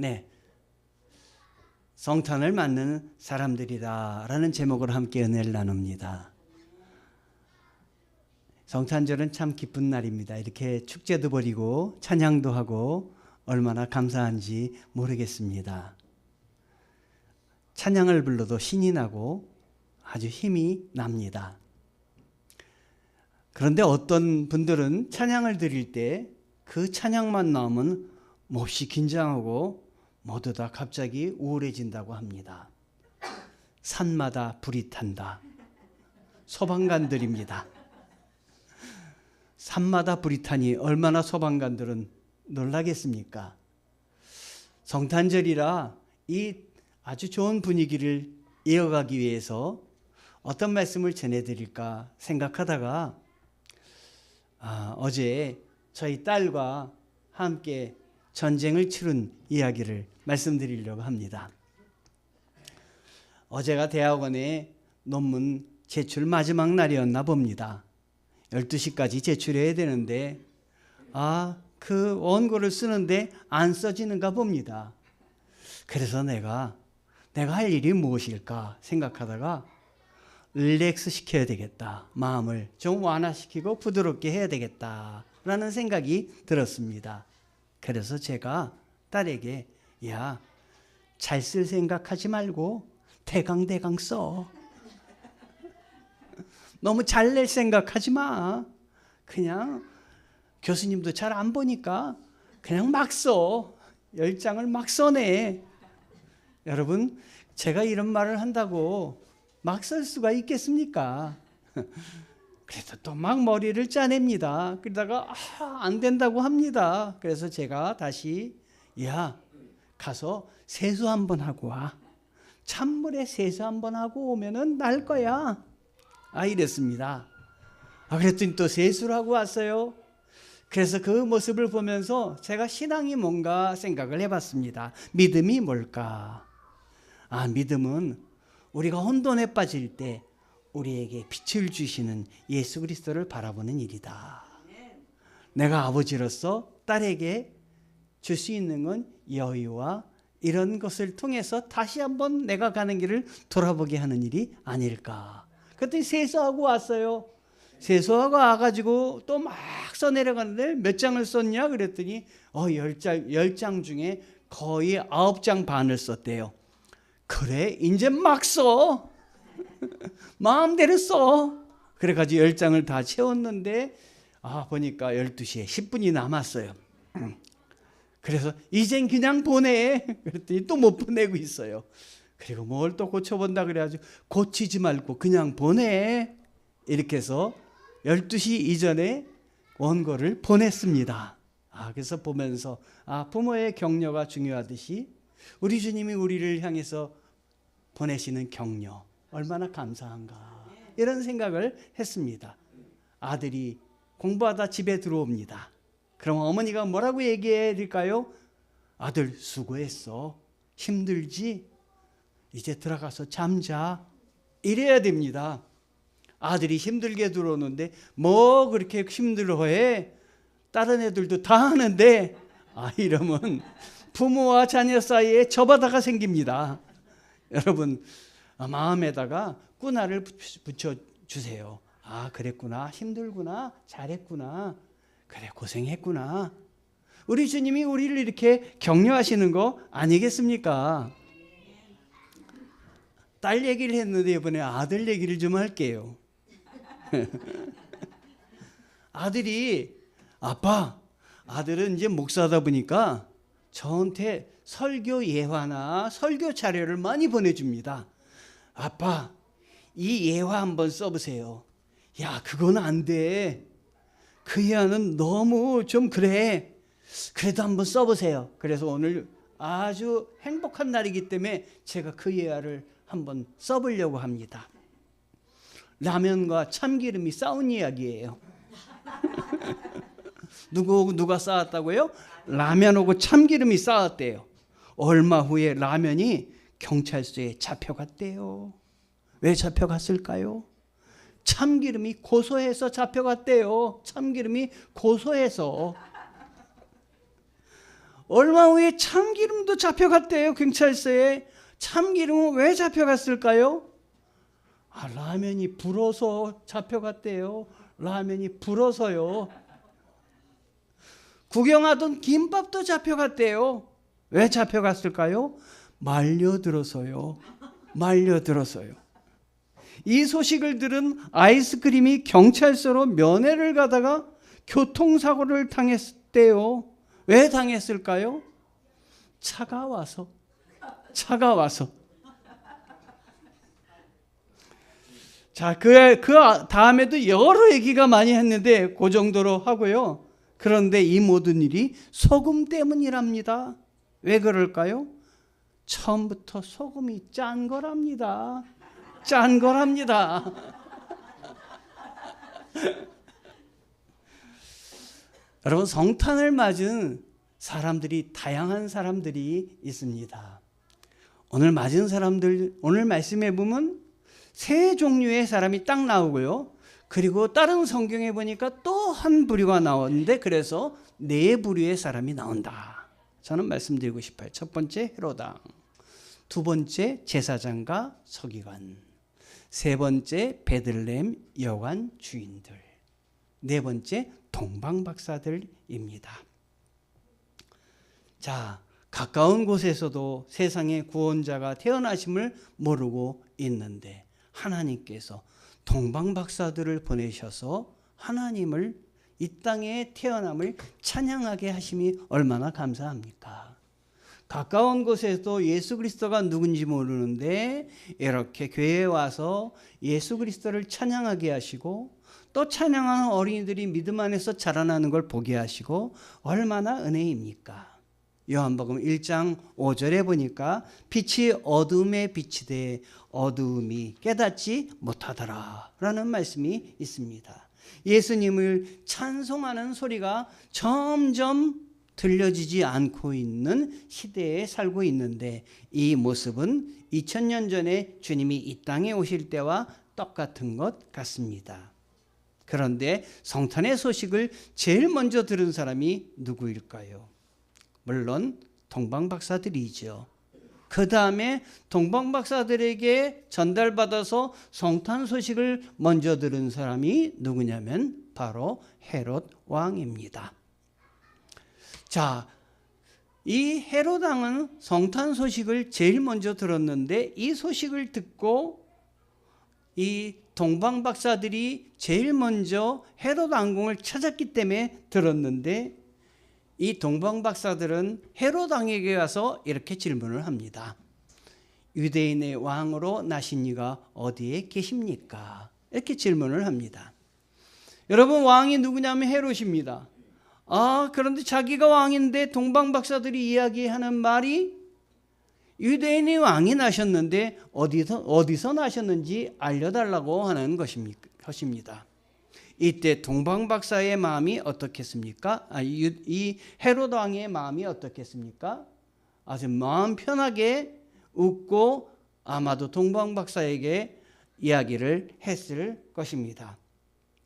네, 성탄을 맞는 사람들이다 라는 제목으로 함께 은혜를 나눕니다. 성탄절은 참 기쁜 날입니다. 이렇게 축제도 벌이고 찬양도 하고 얼마나 감사한지 모르겠습니다. 찬양을 불러도 신이 나고 아주 힘이 납니다. 그런데 어떤 분들은 찬양을 드릴 때 그 찬양만 나오면 몹시 긴장하고 모두 다 갑자기 우울해진다고 합니다. 산마다 불이 탄다. 소방관들입니다. 산마다 불이 타니 얼마나 소방관들은 놀라겠습니까? 성탄절이라 이 아주 좋은 분위기를 이어가기 위해서 어떤 말씀을 전해드릴까 생각하다가 어제 저희 딸과 함께 전쟁을 치른 이야기를 말씀드리려고 합니다. 어제가 대학원에 논문 제출 마지막 날이었나 봅니다. 12시까지 제출해야 되는데 그 원고를 쓰는데 안 써지는가 봅니다. 그래서 내가 할 일이 무엇일까 생각하다가 릴렉스 시켜야 되겠다. 마음을 좀 완화시키고 부드럽게 해야 되겠다라는 생각이 들었습니다. 그래서 제가 딸에게 잘 쓸 생각하지 말고 대강 써. 너무 잘 낼 생각하지 마. 그냥 교수님도 잘 안 보니까 그냥 막 써. 10장을 막 써내. 여러분, 제가 이런 말을 한다고 막 쓸 수가 있겠습니까? 그래서 또 막 머리를 짜냅니다. 그러다가 안 된다고 합니다. 그래서 제가 다시 가서 세수 한번 하고 와. 찬물에 세수 한번 하고 오면은 날 거야. 이랬습니다. 그랬더니 또 세수를 하고 왔어요. 그래서 그 모습을 보면서 제가 신앙이 뭔가 생각을 해봤습니다. 믿음이 뭘까? 믿음은 우리가 혼돈에 빠질 때 우리에게 빛을 주시는 예수 그리스도를 바라보는 일이다. 내가 아버지로서 딸에게 줄 수 있는 건 여유와 이런 것을 통해서 다시 한번 내가 가는 길을 돌아보게 하는 일이 아닐까. 그랬더니 세수하고 왔어요. 세수하고 와가지고 또 막 써내려가는데 몇 장을 썼냐 그랬더니 10장 중에 거의 9장 반을 썼대요. 그래 이제 막 써. 마음대로 써. 그래가지고 10장을 다 채웠는데 보니까 12시에 10분이 남았어요. 그래서 이젠 그냥 보내. 그랬더니 또 못 보내고 있어요. 그리고 뭘 또 고쳐본다 그래가지고 고치지 말고 그냥 보내. 이렇게 해서 12시 이전에 원고를 보냈습니다. 그래서 보면서 부모의 격려가 중요하듯이 우리 주님이 우리를 향해서 보내시는 격려 얼마나 감사한가 이런 생각을 했습니다. 아들이 공부하다 집에 들어옵니다. 그럼 어머니가 뭐라고 얘기해야 될까요? 아들 수고했어. 힘들지? 이제 들어가서 잠자. 이래야 됩니다. 아들이 힘들게 들어오는데 뭐 그렇게 힘들어해? 다른 애들도 다 하는데 이러면 부모와 자녀 사이에 저바다가 생깁니다. 여러분 마음에다가 꾸나를 붙여주세요. 그랬구나. 힘들구나. 잘했구나. 그래 고생했구나. 우리 주님이 우리를 이렇게 격려하시는 거 아니겠습니까? 딸 얘기를 했는데 이번에 아들 얘기를 좀 할게요. 아들이 아들은 이제 목사다 보니까 저한테 설교 예화나 설교 자료를 많이 보내줍니다. 아빠 이 예화 한번 써보세요. 그건 안 돼. 그 예화는 너무 좀 그래. 그래도 한번 써보세요. 그래서 오늘 아주 행복한 날이기 때문에 제가 그 예화를 한번 써보려고 합니다. 라면과 참기름이 싸운 이야기예요. 누가 싸웠다고요? 라면하고 참기름이 싸웠대요. 얼마 후에 라면이 경찰서에 잡혀갔대요. 왜 잡혀갔을까요? 참기름이 고소해서 잡혀갔대요. 참기름이 고소해서. 얼마 후에 참기름도 잡혀갔대요. 경찰서에. 참기름은 왜 잡혀갔을까요? 라면이 불어서 잡혀갔대요. 라면이 불어서요. 구경하던 김밥도 잡혀갔대요. 왜 잡혀갔을까요? 말려들어서요. 말려들어서요. 이 소식을 들은 아이스크림이 경찰서로 면회를 가다가 교통사고를 당했대요. 왜 당했을까요? 차가 와서. 자, 그 다음에도 여러 얘기가 많이 했는데 그 정도로 하고요. 그런데 이 모든 일이 소금 때문이랍니다. 왜 그럴까요? 처음부터 소금이 짠 거랍니다. 짠 거랍니다. 여러분, 성탄을 맞은 사람들이, 다양한 사람들이 있습니다. 오늘 맞은 사람들, 오늘 말씀해 보면 세 종류의 사람이 딱 나오고요. 그리고 다른 성경에 보니까 또 한 부류가 나오는데, 그래서 네 부류의 사람이 나온다. 저는 말씀드리고 싶어요. 첫 번째 헤로당, 두 번째 제사장과 서기관, 세 번째 베들레헴 여관 주인들, 네 번째 동방박사들입니다. 자, 가까운 곳에서도 세상에 구원자가 태어나심을 모르고 있는데 하나님께서 동방박사들을 보내셔서 하나님을, 이 땅에 태어남을 찬양하게 하심이 얼마나 감사합니까? 가까운 곳에도 예수 그리스도가 누군지 모르는데 이렇게 교회에 와서 예수 그리스도를 찬양하게 하시고, 또 찬양하는 어린이들이 믿음 안에서 자라나는 걸 보게 하시고 얼마나 은혜입니까? 요한복음 1장 5절에 보니까 빛이 어둠에 비치되 어두움이 깨닫지 못하더라 라는 말씀이 있습니다. 예수님을 찬송하는 소리가 점점 들려지지 않고 있는 시대에 살고 있는데, 이 모습은 2000년 전에 주님이 이 땅에 오실 때와 똑같은 것 같습니다. 그런데 성탄의 소식을 제일 먼저 들은 사람이 누구일까요? 물론 동방박사들이죠. 그 다음에 동방박사들에게 전달받아서 성탄 소식을 먼저 들은 사람이 누구냐면 바로 헤롯 왕입니다. 자, 이 헤롯 왕은 성탄 소식을 제일 먼저 들었는데, 이 소식을 듣고 이 동방박사들이 제일 먼저 헤롯 왕궁을 찾았기 때문에 들었는데, 이 동방박사들은 헤롯 왕에게 가서 이렇게 질문을 합니다. 유대인의 왕으로 나신 이가 어디에 계십니까? 이렇게 질문을 합니다. 여러분, 왕이 누구냐면 헤롯입니다. 그런데 자기가 왕인데 동방박사들이 이야기하는 말이 유대인의 왕이 나셨는데 어디서 나셨는지 알려달라고 하는 것입니다. 이때 동방박사의 마음이 어떻겠습니까? 이 헤롯 왕의 마음이 어떻겠습니까? 아주 마음 편하게 웃고 아마도 동방박사에게 이야기를 했을 것입니다.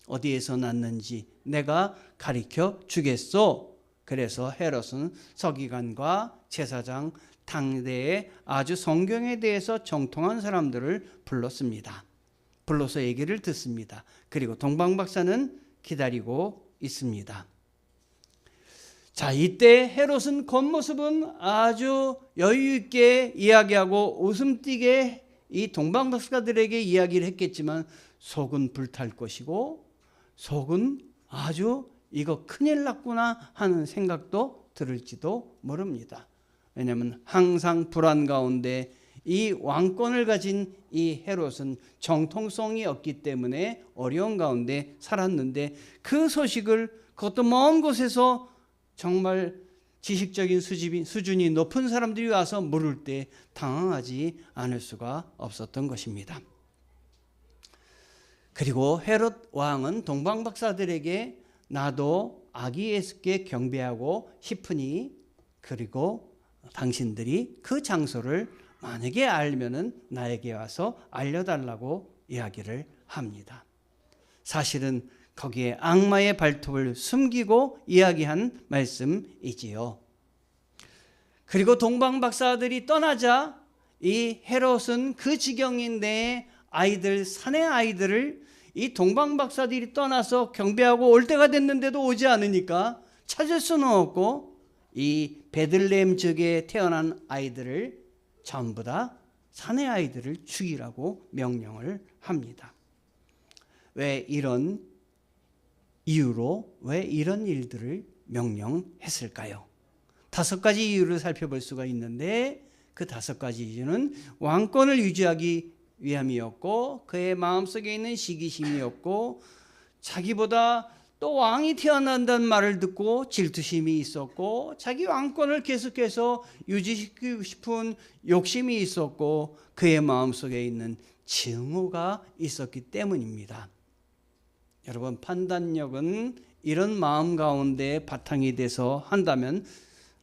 어디에서 났는지 내가 가르쳐 주겠소. 그래서 헤롯은 서기관과 제사장, 당대에 아주 성경에 대해서 정통한 사람들을 불렀습니다. 불러서 얘기를 듣습니다. 그리고 동방박사는 기다리고 있습니다. 자, 이때 헤롯은 겉모습은 아주 여유 있게 이야기하고 웃음 띠게 이 동방박사들에게 이야기를 했겠지만, 속은 불탈 것이고 속은 아주 이거 큰일 났구나 하는 생각도 들을지도 모릅니다. 왜냐하면 항상 불안 가운데 이 왕권을 가진 이 헤롯은 정통성이 없기 때문에 어려운 가운데 살았는데, 그 소식을 그것도 먼 곳에서 정말 지식적인 수준이 높은 사람들이 와서 물을 때 당황하지 않을 수가 없었던 것입니다. 그리고 헤롯 왕은 동방박사들에게 나도 아기 예수께 경배하고 싶으니, 그리고 당신들이 그 장소를 만약에 알면은 나에게 와서 알려달라고 이야기를 합니다. 사실은 거기에 악마의 발톱을 숨기고 이야기한 말씀이지요. 그리고 동방 박사들이 떠나자 이 헤롯은 그 지경인데 아이들, 사내 아이들을 이 동방 박사들이 떠나서 경배하고 올 때가 됐는데도 오지 않으니까 찾을 수는 없고 이 베들레헴 지역에 태어난 아이들을 전부 다 사내 아이들을 죽이라고 명령을 합니다. 왜 이런 이유로 왜 이런 일들을 명령했을까요? 5가지 이유를 살펴볼 수가 있는데 그 5가지 이유는 왕권을 유지하기 위함이었고, 그의 마음속에 있는 시기심이었고, 자기보다 또 왕이 태어난다는 말을 듣고 질투심이 있었고, 자기 왕권을 계속해서 유지시키고 싶은 욕심이 있었고, 그의 마음속에 있는 증오가 있었기 때문입니다. 여러분, 판단력은 이런 마음 가운데 바탕이 돼서 한다면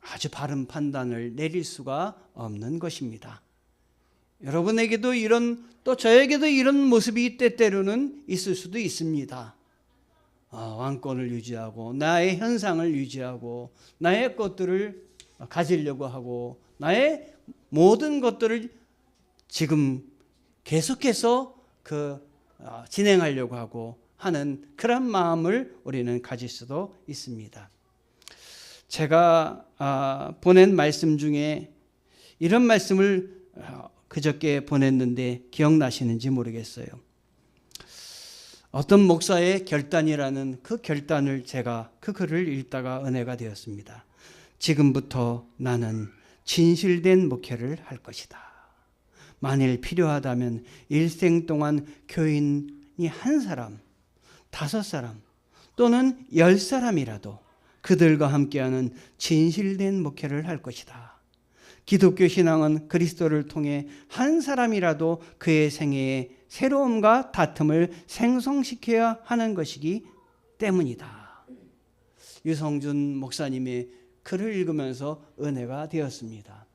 아주 바른 판단을 내릴 수가 없는 것입니다. 여러분에게도 또 저에게도 이런 모습이 때때로는 있을 수도 있습니다. 왕권을 유지하고 나의 현상을 유지하고 나의 것들을 가지려고 하고 나의 모든 것들을 지금 계속해서 진행하려고 하고 하는 그런 마음을 우리는 가질 수도 있습니다. 제가 보낸 말씀 중에 이런 말씀을 그저께 보냈는데 기억나시는지 모르겠어요. 어떤 목사의 결단이라는 그 결단을 제가 그 글을 읽다가 은혜가 되었습니다. 지금부터 나는 진실된 목회를 할 것이다. 만일 필요하다면 일생 동안 교인이 1사람, 5사람 또는 10사람이라도 그들과 함께하는 진실된 목회를 할 것이다. 기독교 신앙은 그리스도를 통해 한 사람이라도 그의 생애에 새로움과 다툼을 생성시켜야 하는 것이기 때문이다. 유성준 목사님의 글을 읽으면서 은혜가 되었습니다.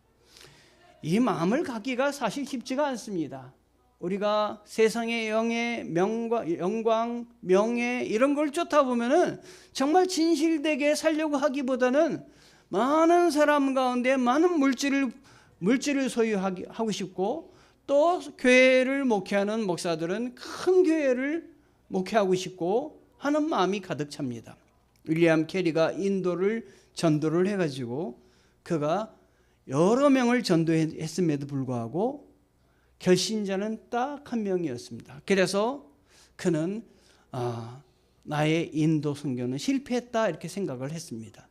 이 마음을 갖기가 사실 쉽지가 않습니다. 우리가 세상의 영광, 명예 이런 걸 쫓아 보면은 정말 진실되게 살려고 하기보다는 많은 사람 가운데 많은 물질을 소유하고 싶고, 또 교회를 목회하는 목사들은 큰 교회를 목회하고 싶고 하는 마음이 가득 찹니다. 윌리엄 캐리가 인도를 전도를 해가지고 그가 여러 명을 전도했음에도 불구하고 결신자는 딱 1명이었습니다. 그래서 그는 나의 인도 선교는 실패했다 이렇게 생각을 했습니다.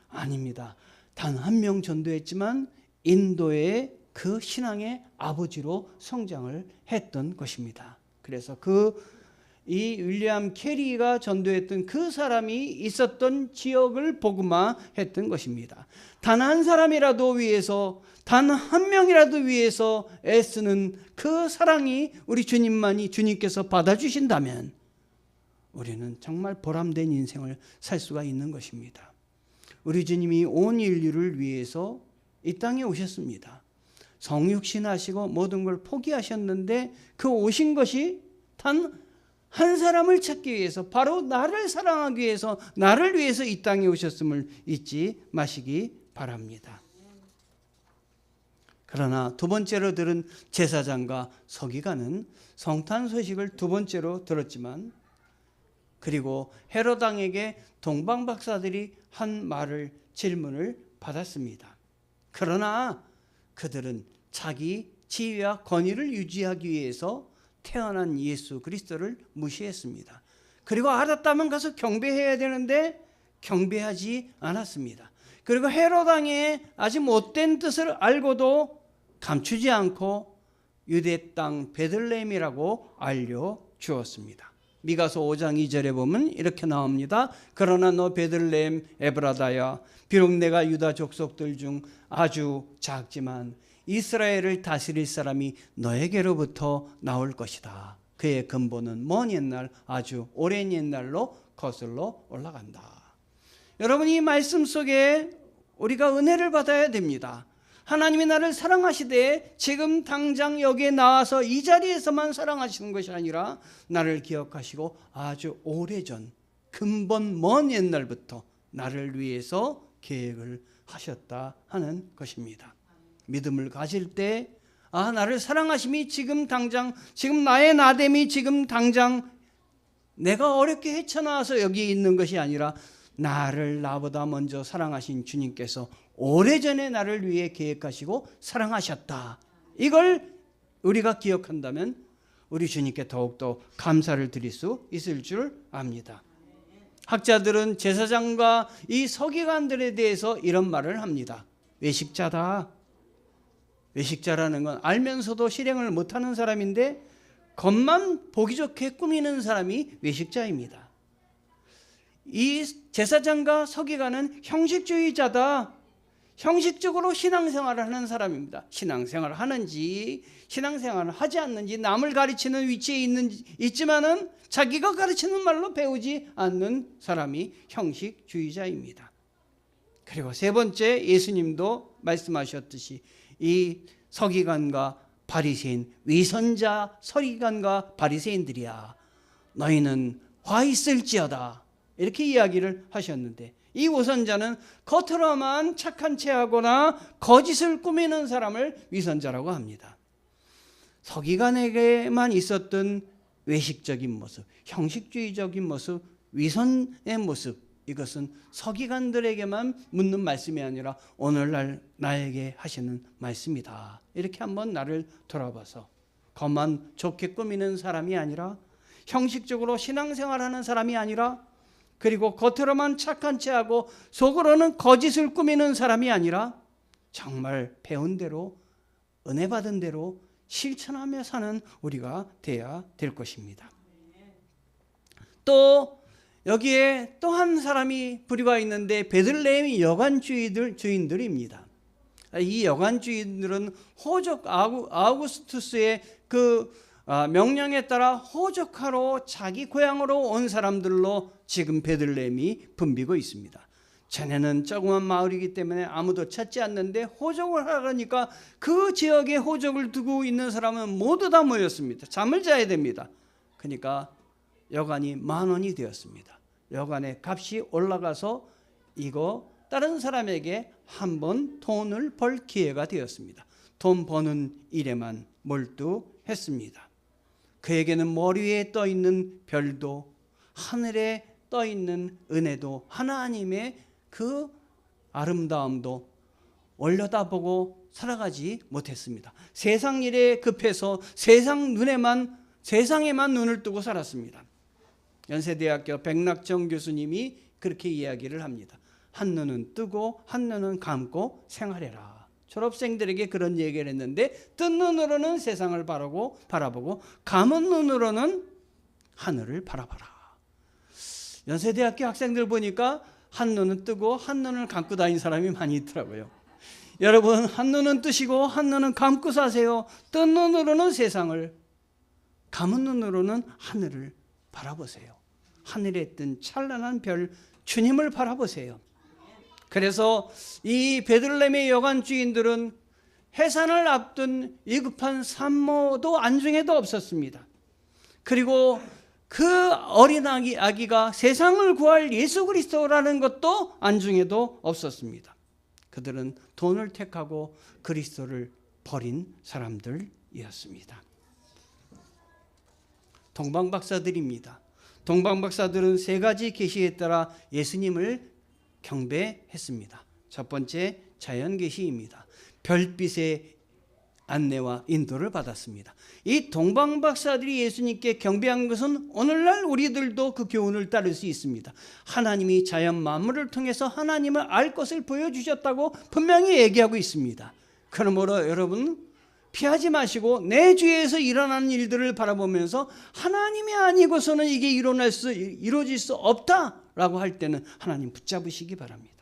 아닙니다. 단 1명 전도했지만 인도의 그 신앙의 아버지로 성장을 했던 것입니다. 그래서 이 윌리엄 캐리가 전도했던 그 사람이 있었던 지역을 복음화했던 것입니다. 단 1사람이라도 위해서, 단 1명이라도 위해서 애쓰는 그 사랑이 우리 주님께서 받아주신다면 우리는 정말 보람된 인생을 살 수가 있는 것입니다. 우리 주님이 온 인류를 위해서 이 땅에 오셨습니다. 성육신하시고 모든 걸 포기하셨는데 그 오신 것이 단 한 사람을 찾기 위해서, 바로 나를 사랑하기 위해서, 나를 위해서 이 땅에 오셨음을 잊지 마시기 바랍니다. 그러나 2번째로 들은 제사장과 서기관은 성탄 소식을 2번째로 들었지만, 그리고 헤롯 왕에게 동방 박사들이 한 질문을 받았습니다. 그러나 그들은 자기 지위와 권위를 유지하기 위해서 태어난 예수 그리스도를 무시했습니다. 그리고 알았다면 가서 경배해야 되는데 경배하지 않았습니다. 그리고 헤롯 왕의 아주 못된 뜻을 알고도 감추지 않고 유대 땅 베들레헴이라고 알려주었습니다. 미가서 5장 2절에 보면 이렇게 나옵니다. 그러나 너 베들레헴 에브라다야, 비록 내가 유다 족속들 중 아주 작지만 이스라엘을 다스릴 사람이 너에게로부터 나올 것이다. 그의 근본은 먼 옛날, 아주 오랜 옛날로 거슬러 올라간다. 여러분, 이 말씀 속에 우리가 은혜를 받아야 됩니다. 하나님이 나를 사랑하시되 지금 당장 여기에 나와서 이 자리에서만 사랑하시는 것이 아니라 나를 기억하시고 아주 오래전, 근본 먼 옛날부터 나를 위해서 계획을 하셨다 하는 것입니다. 믿음을 가질 때 나를 사랑하심이 지금 당장, 지금 나의 나됨이 지금 당장 내가 어렵게 헤쳐나와서 여기 있는 것이 아니라 나를 나보다 먼저 사랑하신 주님께서 오래전에 나를 위해 계획하시고 사랑하셨다. 이걸 우리가 기억한다면 우리 주님께 더욱더 감사를 드릴 수 있을 줄 압니다. 학자들은 제사장과 이 서기관들에 대해서 이런 말을 합니다. 외식자다. 외식자라는 건 알면서도 실행을 못하는 사람인데 겉만 보기 좋게 꾸미는 사람이 외식자입니다. 이 제사장과 서기관은 형식주의자다. 형식적으로 신앙생활을 하는 사람입니다. 신앙생활을 하는지 신앙생활을 하지 않는지, 남을 가르치는 위치에 있지만은 자기가 가르치는 말로 배우지 않는 사람이 형식주의자입니다. 그리고 세 번째, 예수님도 말씀하셨듯이 이 서기관과 바리새인, 위선자 서기관과 바리새인들이야, 너희는 화 있을지어다, 이렇게 이야기를 하셨는데, 이 위선자는 겉으로만 착한 체하거나 거짓을 꾸미는 사람을 위선자라고 합니다. 서기관에게만 있었던 외식적인 모습, 형식주의적인 모습, 위선의 모습, 이것은 서기관들에게만 묻는 말씀이 아니라 오늘날 나에게 하시는 말씀이다. 이렇게 한번 나를 돌아봐서 겉만 좋게 꾸미는 사람이 아니라, 형식적으로 신앙생활하는 사람이 아니라, 그리고 겉으로만 착한 체하고 속으로는 거짓을 꾸미는 사람이 아니라 정말 배운 대로, 은혜 받은 대로 실천하며 사는 우리가 돼야 될 것입니다. 또 여기에 또 한 사람이 부류가 있는데 베들레헴 여관주인들입니다. 이 여관주인들은 호적 아우구스투스의 그 명령에 따라 호적하러 자기 고향으로 온 사람들로 지금 베들레헴이 붐비고 있습니다. 전에는 조그만 마을이기 때문에 아무도 찾지 않는데 호적을 하려니까 그 지역에 호적을 두고 있는 사람은 모두 다 모였습니다. 잠을 자야 됩니다. 그러니까 여관이 10,000원이 되었습니다. 여관의 값이 올라가서 이거 다른 사람에게 한번 돈을 벌 기회가 되었습니다. 돈 버는 일에만 몰두했습니다. 그에게는 머리 위에 떠 있는 별도, 하늘에 떠 있는 은혜도, 하나님의 그 아름다움도 올려다보고 살아가지 못했습니다. 세상 일에 급해서 세상에만 눈을 뜨고 살았습니다. 연세대학교 백낙정 교수님이 그렇게 이야기를 합니다. 한눈은 뜨고 한눈은 감고 생활해라. 졸업생들에게 그런 얘기를 했는데, 뜬 눈으로는 세상을 바라보고 감은 눈으로는 하늘을 바라봐라. 연세대학교 학생들 보니까 한눈은 뜨고 한눈을 감고 다니는 사람이 많이 있더라고요. 여러분, 한눈은 뜨시고 한눈은 감고 사세요. 뜬 눈으로는 세상을, 감은 눈으로는 하늘을 바라보세요. 하늘에 뜬 찬란한 별 주님을 바라보세요. 그래서 이 베들레헴의 여관 주인들은 해산을 앞둔 위급한 산모도 안중에도 없었습니다. 그리고 그 어린 아기가 세상을 구할 예수 그리스도라는 것도 안중에도 없었습니다. 그들은 돈을 택하고 그리스도를 버린 사람들이었습니다. 동방박사들입니다. 동방박사들은 3가지 계시에 따라 예수님을 경배했습니다. 첫 번째, 자연계시입니다. 별빛의 안내와 인도를 받았습니다. 이 동방박사들이 예수님께 경배한 것은 오늘날 우리들도 그 교훈을 따를 수 있습니다. 하나님이 자연 만물을 통해서 하나님을 알 것을 보여주셨다고 분명히 얘기하고 있습니다. 그러므로 여러분, 피하지 마시고 내 주위에서 일어나는 일들을 바라보면서 하나님이 아니고서는 이게 이루어질 수 없다라고 할 때는 하나님 붙잡으시기 바랍니다.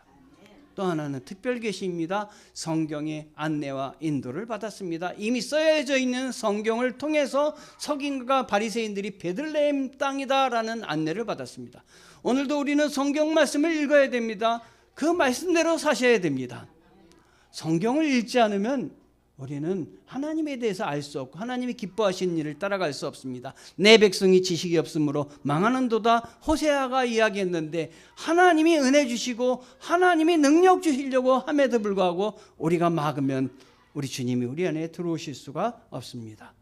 또 하나는 특별 계시입니다. 성경의 안내와 인도를 받았습니다. 이미 써여져 있는 성경을 통해서 서기관과 바리새인들이 베들레헴 땅이다라는 안내를 받았습니다. 오늘도 우리는 성경 말씀을 읽어야 됩니다. 그 말씀대로 사셔야 됩니다. 성경을 읽지 않으면 우리는 하나님에 대해서 알 수 없고 하나님이 기뻐하시는 일을 따라갈 수 없습니다. 내 백성이 지식이 없으므로 망하는도다. 호세아가 이야기했는데 하나님이 은혜 주시고 하나님이 능력 주시려고 함에도 불구하고 우리가 막으면 우리 주님이 우리 안에 들어오실 수가 없습니다.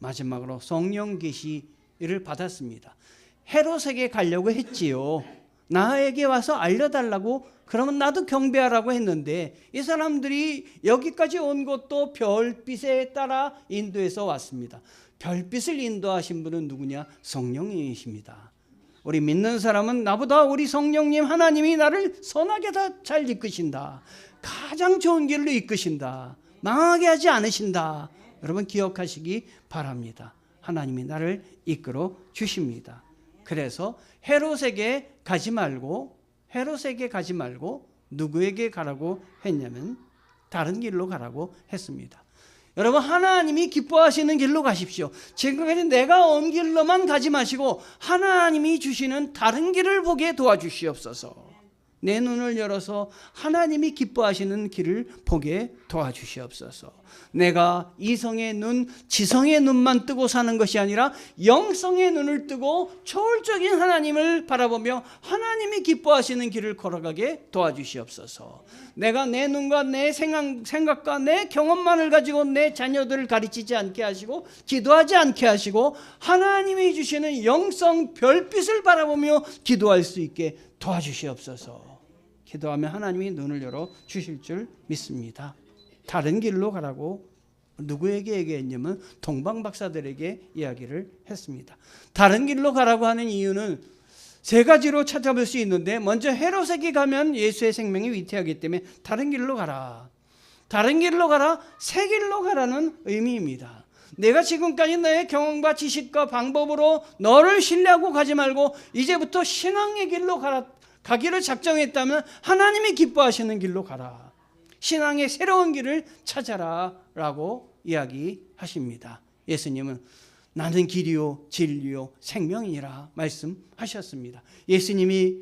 마지막으로 성령 계시를 받았습니다. 헤롯에게 가려고 했지요. 나에게 와서 알려달라고, 그러면 나도 경배하라고 했는데 이 사람들이 여기까지 온 것도 별빛에 따라 인도해서 왔습니다. 별빛을 인도하신 분은 누구냐? 성령님이십니다. 우리 믿는 사람은 나보다 우리 성령님 하나님이 나를 선하게 다 잘 이끄신다. 가장 좋은 길로 이끄신다. 망하게 하지 않으신다. 여러분 기억하시기 바랍니다. 하나님이 나를 이끌어 주십니다. 그래서 헤롯에게 가지 말고 누구에게 가라고 했냐면 다른 길로 가라고 했습니다. 여러분 하나님이 기뻐하시는 길로 가십시오. 지금까지 내가 온 길로만 가지 마시고 하나님이 주시는 다른 길을 보게 도와주시옵소서. 내 눈을 열어서 하나님이 기뻐하시는 길을 보게 도와주시옵소서. 내가 이성의 눈, 지성의 눈만 뜨고 사는 것이 아니라 영성의 눈을 뜨고 초월적인 하나님을 바라보며 하나님이 기뻐하시는 길을 걸어가게 도와주시옵소서. 내가 내 눈과 내 생각과 내 경험만을 가지고 내 자녀들을 가르치지 않게 하시고 기도하지 않게 하시고 하나님이 주시는 영성 별빛을 바라보며 기도할 수 있게 도와주시옵소서. 기도하면 하나님이 눈을 열어 주실 줄 믿습니다. 다른 길로 가라고 누구에게 얘기했냐면 동방 박사들에게 이야기를 했습니다. 다른 길로 가라고 하는 이유는 세 가지로 찾아볼 수 있는데, 먼저 헤롯에게 가면 예수의 생명이 위태하기 때문에 다른 길로 가라. 다른 길로 가라, 새 길로 가라는 의미입니다. 내가 지금까지 너의 경험과 지식과 방법으로 너를 신뢰하고 가지 말고 이제부터 신앙의 길로 가기를 작정했다면 하나님이 기뻐하시는 길로 가라. 신앙의 새로운 길을 찾아라 라고 이야기하십니다. 예수님은 나는 길이요 진리요 생명이라 말씀하셨습니다. 예수님이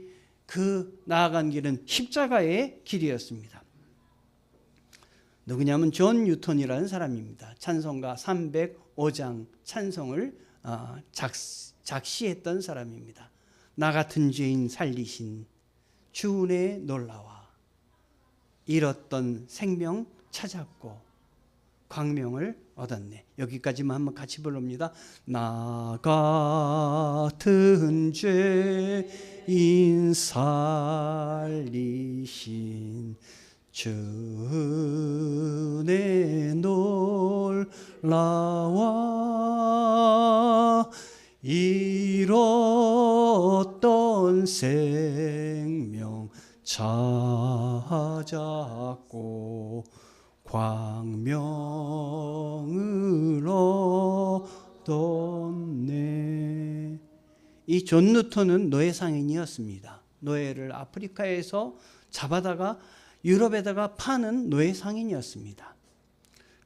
그 나아간 길은 십자가의 길이었습니다. 누구냐면 존 뉴턴이라는 사람입니다. 찬송가 305장 찬송을 작시했던 사람입니다. 나 같은 죄인 살리신 주 은혜 놀라와 잃었던 생명 찾았고 광명을 얻었네. 여기까지만 한번 같이 부릅니다. 나 같은 죄인 살리신 주 은혜 놀라와 잃었던 생명 찾았고 광명을 얻었네. 이 존 뉴턴은 노예 상인이었습니다. 노예를 아프리카에서 잡아다가 유럽에다가 파는 노예 상인이었습니다.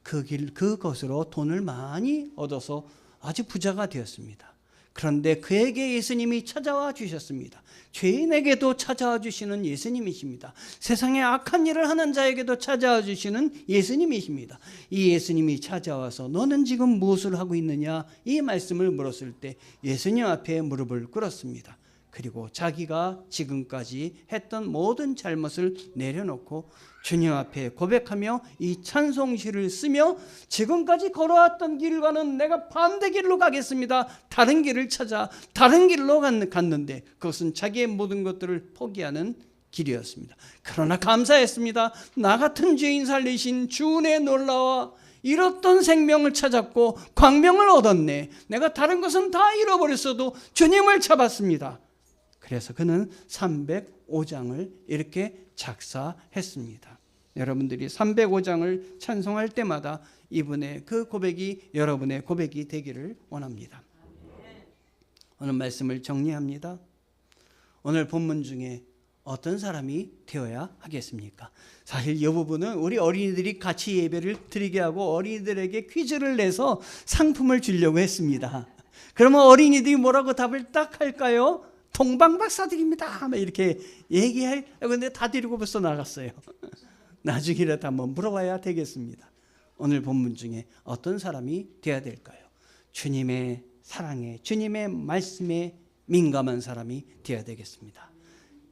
그것으로 돈을 많이 얻어서 아주 부자가 되었습니다. 그런데 그에게 예수님이 찾아와 주셨습니다. 죄인에게도 찾아와 주시는 예수님이십니다. 세상에 악한 일을 하는 자에게도 찾아와 주시는 예수님이십니다. 이 예수님이 찾아와서 너는 지금 무엇을 하고 있느냐 이 말씀을 물었을 때 예수님 앞에 무릎을 꿇었습니다. 그리고 자기가 지금까지 했던 모든 잘못을 내려놓고 주님 앞에 고백하며 이 찬송시를 쓰며 지금까지 걸어왔던 길과는 내가 반대 길로 가겠습니다. 다른 길을 찾아 다른 길로 갔는데 그것은 자기의 모든 것들을 포기하는 길이었습니다. 그러나 감사했습니다. 나 같은 죄인 살리신 주 은혜 놀라와 잃었던 생명을 찾았고 광명을 얻었네. 내가 다른 것은 다 잃어버렸어도 주님을 잡았습니다. 그래서 그는 305장을 이렇게 작사했습니다. 여러분들이 305장을 찬송할 때마다 이분의 그 고백이 여러분의 고백이 되기를 원합니다. 오늘 말씀을 정리합니다. 오늘 본문 중에 어떤 사람이 되어야 하겠습니까? 사실 이 부분은 우리 어린이들이 같이 예배를 드리게 하고 어린이들에게 퀴즈를 내서 상품을 주려고 했습니다. 그러면 어린이들이 뭐라고 답을 딱 할까요? 동방박사들입니다. 이렇게 얘기할, 근데 다 데리고 벌써 나갔어요. 나중이라도 한번 물어봐야 되겠습니다. 오늘 본문 중에 어떤 사람이 되어야 될까요? 주님의 사랑에, 주님의 말씀에 민감한 사람이 되어야 되겠습니다.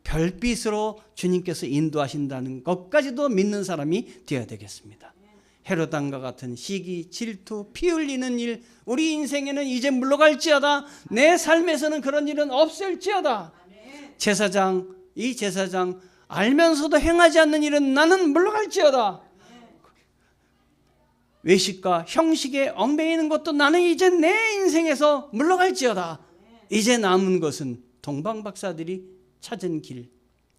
별빛으로 주님께서 인도하신다는 것까지도 믿는 사람이 되어야 되겠습니다. 헤롯 왕과 같은 시기, 질투, 피 흘리는 일, 우리 인생에는 이제 물러갈지어다. 내 삶에서는 그런 일은 없을지어다. 제사장, 이 제사장 알면서도 행하지 않는 일은 나는 물러갈지어다. 외식과 형식에 얽매이는 것도 나는 이제 내 인생에서 물러갈지어다. 이제 남은 것은 동방박사들이 찾은 길,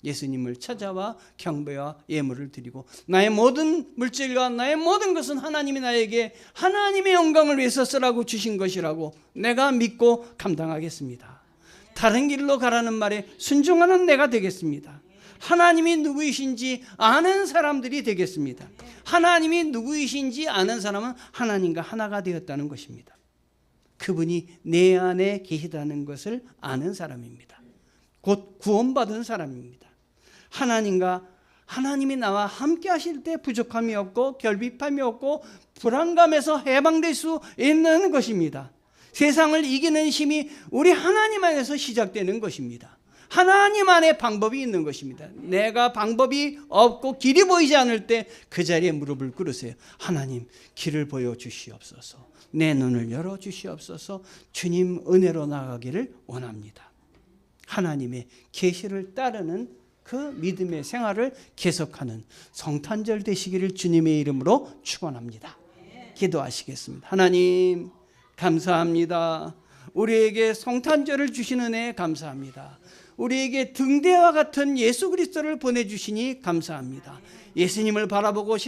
예수님을 찾아와 경배와 예물을 드리고 나의 모든 물질과 나의 모든 것은 하나님이 나에게 하나님의 영광을 위해서 쓰라고 주신 것이라고 내가 믿고 감당하겠습니다. 다른 길로 가라는 말에 순종하는 내가 되겠습니다. 하나님이 누구이신지 아는 사람들이 되겠습니다. 하나님이 누구이신지 아는 사람은 하나님과 하나가 되었다는 것입니다. 그분이 내 안에 계시다는 것을 아는 사람입니다. 곧 구원받은 사람입니다. 하나님이 나와 함께 하실 때 부족함이 없고 결핍함이 없고 불안감에서 해방될 수 있는 것입니다. 세상을 이기는 힘이 우리 하나님 안에서 시작되는 것입니다. 하나님 안에 방법이 있는 것입니다. 내가 방법이 없고 길이 보이지 않을 때 그 자리에 무릎을 꿇으세요. 하나님, 길을 보여주시옵소서. 내 눈을 열어주시옵소서. 주님 은혜로 나가기를 원합니다. 하나님의 계시를 따르는 그 믿음의 생활을 계속하는 성탄절 되시기를 주님의 이름으로 축원합니다. 기도하시겠습니다. 하나님 감사합니다. 우리에게 성탄절을 주신 은혜 감사합니다. 우리에게 등대와 같은 예수 그리스도를 보내주시니 감사합니다. 예수님을 바라보고